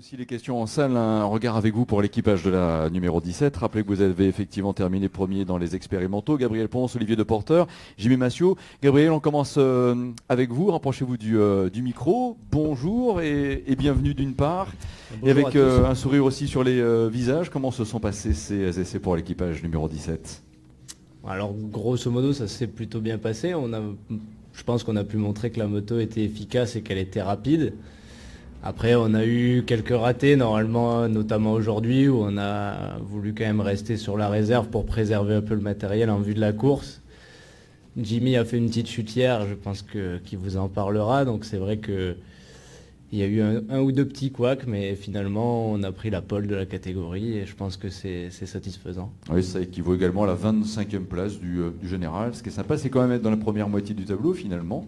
aussi les questions en salle. Un regard avec vous pour l'équipage de la numéro 17. Rappelez que vous avez effectivement terminé premier dans les expérimentaux. Gabriel Ponce, Olivier Deporter, Jimmy Massiot. Gabriel, on commence avec vous. Rapprochez-vous du micro. Bonjour et bienvenue d'une part. Bonjour, et avec un sourire aussi sur les visages. Comment se sont passés ces essais pour l'équipage numéro 17 ? Alors grosso modo ça s'est plutôt bien passé. Je pense qu'on a pu montrer que la moto était efficace et qu'elle était rapide. Après on a eu quelques ratés normalement, notamment aujourd'hui où on a voulu quand même rester sur la réserve pour préserver un peu le matériel en vue de la course. Jimmy a fait une petite chute hier, je pense qu'il vous en parlera, donc c'est vrai que il y a eu un ou deux petits couacs, mais finalement on a pris la pole de la catégorie et je pense que c'est satisfaisant. Oui, ça équivaut également à la 25e place du général. Ce qui est sympa, c'est quand même être dans la première moitié du tableau finalement.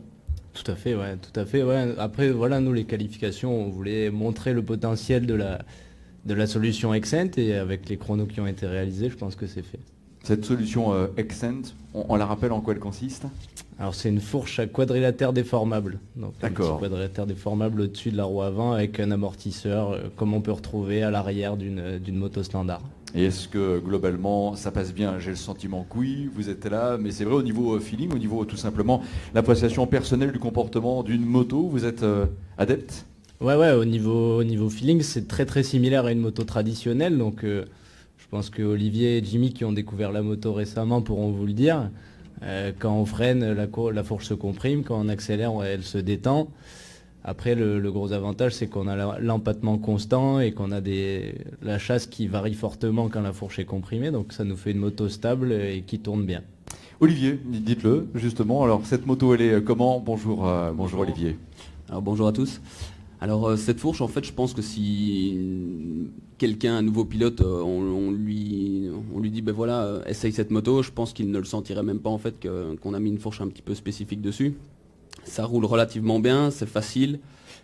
Tout à fait, ouais, tout à fait, ouais. Après, voilà, nous les qualifications, on voulait montrer le potentiel de la solution Accent et avec les chronos qui ont été réalisés, je pense que c'est fait. Cette solution Accent, on la rappelle en quoi elle consiste ? Alors c'est une fourche à quadrilatère déformable. Donc un petit D'accord. quadrilatère déformable au-dessus de la roue avant avec un amortisseur comme on peut retrouver à l'arrière d'une moto standard. Et est-ce que globalement ça passe bien ? J'ai le sentiment que oui, vous êtes là, mais c'est vrai au niveau feeling, au niveau tout simplement l'appréciation personnelle du comportement d'une moto, vous êtes adepte ? Ouais, au niveau feeling, c'est très très similaire à une moto traditionnelle. Donc je pense que Olivier et Jimmy qui ont découvert la moto récemment pourront vous le dire. Quand on freine, la fourche se comprime, quand on accélère, elle se détend. Après, le gros avantage, c'est qu'on a l'empattement constant et qu'on a la chasse qui varie fortement quand la fourche est comprimée. Donc ça nous fait une moto stable et qui tourne bien. Olivier, dites-le justement. Alors cette moto, elle est comment ? Bonjour, bonjour Olivier. Alors bonjour à tous. Alors cette fourche, en fait, je pense que si quelqu'un, un nouveau pilote, on lui dit, ben voilà, essaye cette moto, je pense qu'il ne le sentirait même pas en fait qu'on a mis une fourche un petit peu spécifique dessus. Ça roule relativement bien, c'est facile,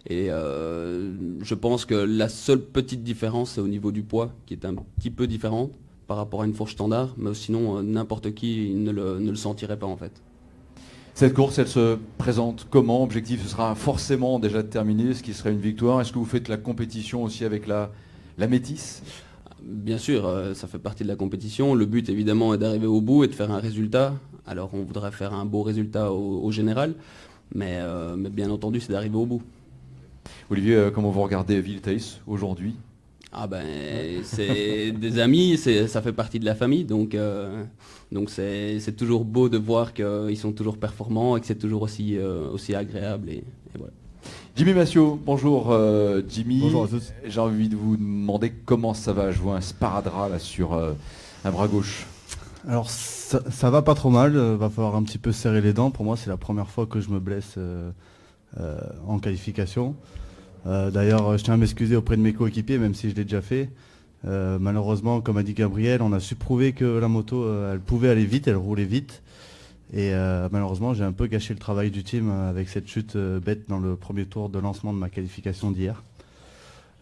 et je pense que la seule petite différence, c'est au niveau du poids, qui est un petit peu différente par rapport à une fourche standard, mais sinon n'importe qui ne le sentirait pas en fait. Cette course, elle se présente comment ? Objectif, ce sera forcément déjà de terminer, ce qui serait une victoire. Est-ce que vous faites la compétition aussi avec la métisse ? Bien sûr, ça fait partie de la compétition. Le but évidemment est d'arriver au bout et de faire un résultat. Alors on voudrait faire un beau résultat au général, mais bien entendu c'est d'arriver au bout. Olivier, comment vous regardez Wildtails aujourd'hui ? Ah ben c'est des amis, ça fait partie de la famille, donc c'est toujours beau de voir qu'ils sont toujours performants et que c'est toujours aussi agréable et voilà. Jimmy Massiot, bonjour Jimmy. Bonjour à tous. J'ai envie de vous demander comment ça va. Je vois un sparadrap là sur un bras gauche. Alors ça va pas trop mal, va falloir un petit peu serrer les dents. Pour moi c'est la première fois que je me blesse en qualification. D'ailleurs je tiens à m'excuser auprès de mes coéquipiers même si je l'ai déjà fait. Malheureusement comme a dit Gabriel, on a su prouver que la moto elle pouvait aller vite, elle roulait vite. Et malheureusement j'ai un peu gâché le travail du team avec cette chute bête dans le premier tour de lancement de ma qualification d'hier.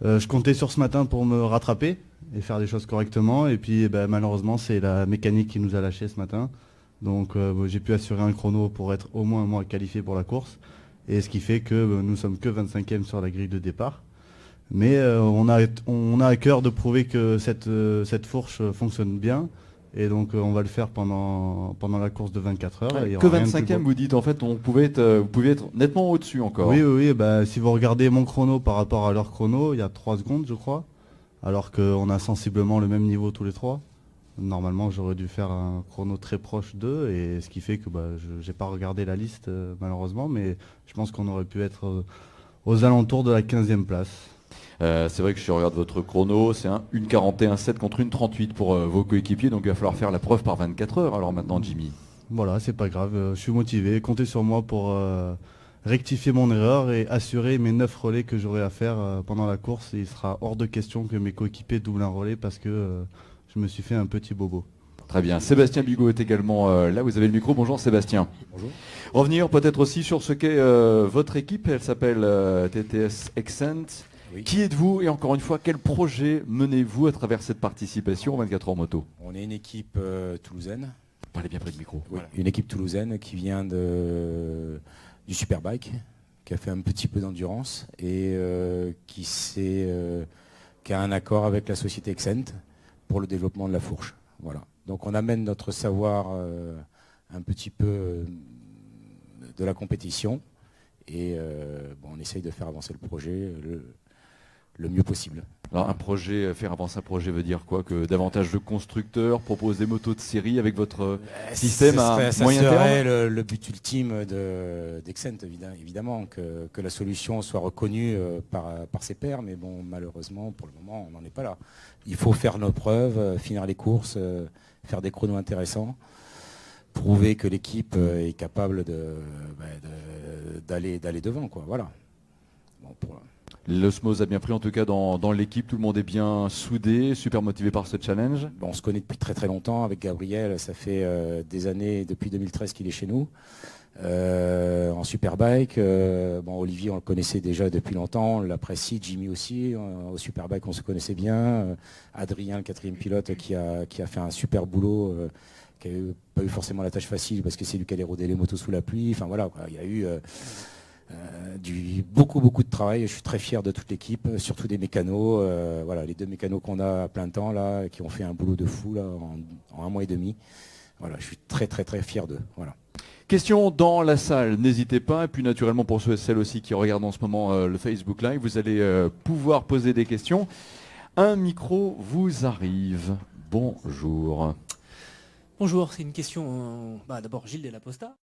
Je comptais sur ce matin pour me rattraper et faire les choses correctement. Et puis malheureusement c'est la mécanique qui nous a lâché ce matin. Donc j'ai pu assurer un chrono pour être au moins moi qualifié pour la course. Et ce qui fait que nous sommes que 25e sur la grille de départ. Mais on a à cœur de prouver que cette fourche fonctionne bien. Et donc on va le faire pendant la course de 24 heures. Ouais, que 25e, vous dites en fait, vous pouvez être nettement au-dessus encore. Oui, si vous regardez mon chrono par rapport à leur chrono, il y a 3 secondes je crois. Alors qu'on a sensiblement le même niveau tous les trois. Normalement j'aurais dû faire un chrono très proche d'eux. Et ce qui fait que je n'ai pas regardé la liste malheureusement. Mais je pense qu'on aurait pu être aux alentours de la 15e place. C'est vrai que si je regarde votre chrono, c'est un 1,41,7 contre 1,38 pour vos coéquipiers, donc il va falloir faire la preuve par 24 heures alors maintenant Jimmy. Voilà, c'est pas grave, je suis motivé, comptez sur moi pour rectifier mon erreur et assurer mes 9 relais que j'aurai à faire pendant la course. Et il sera hors de question que mes coéquipiers doublent un relais parce que je me suis fait un petit bobo. Très bien, Sébastien Bigot est également là, vous avez le micro, bonjour Sébastien. Bonjour. Revenir peut-être aussi sur ce qu'est votre équipe, elle s'appelle TTS Accent. Oui. Qui êtes-vous et encore une fois, quel projet menez-vous à travers cette participation aux 24 heures moto ? On est une équipe toulousaine. Parlez bien près du micro. Oui, voilà. Une équipe toulousaine qui vient du Superbike, qui a fait un petit peu d'endurance et qui a un accord avec la société Exent pour le développement de la fourche. Voilà. Donc on amène notre savoir un petit peu de la compétition et on essaye de faire avancer le projet le mieux possible. Alors faire avancer un projet veut dire quoi? Que davantage de constructeurs proposent des motos de série avec votre système à moyen terme? Ça serait le but ultime d'Exent, évidemment, que la solution soit reconnue par ses pairs, mais bon, malheureusement, pour le moment, on n'en est pas là. Il faut faire nos preuves, finir les courses, faire des chronos intéressants, prouver que l'équipe est capable d'aller devant, quoi. Voilà. Bon, L'osmose a bien pris en tout cas dans l'équipe, tout le monde est bien soudé, super motivé par ce challenge. On se connaît depuis très très longtemps avec Gabriel, ça fait des années, depuis 2013 qu'il est chez nous, en Superbike. Olivier on le connaissait déjà depuis longtemps, on l'apprécie, Jimmy aussi, au Superbike on se connaissait bien, Adrien le 4e pilote qui a fait un super boulot, qui n'a pas eu forcément la tâche facile parce que c'est lui qui allait rôder les motos sous la pluie, enfin voilà, quoi. Il y a eu beaucoup de travail. Je suis très fier de toute l'équipe, surtout des mécanos. Voilà, les 2 mécanos qu'on a à plein temps là, qui ont fait un boulot de fou là, en 1 mois et demi. Voilà, je suis très fier d'eux. Voilà. Question dans la salle, n'hésitez pas. Et puis naturellement pour ceux et celles aussi qui regardent en ce moment le Facebook Live, vous allez pouvoir poser des questions. Un micro vous arrive. Bonjour. Bonjour, c'est une question. D'abord Gilles de la Posta.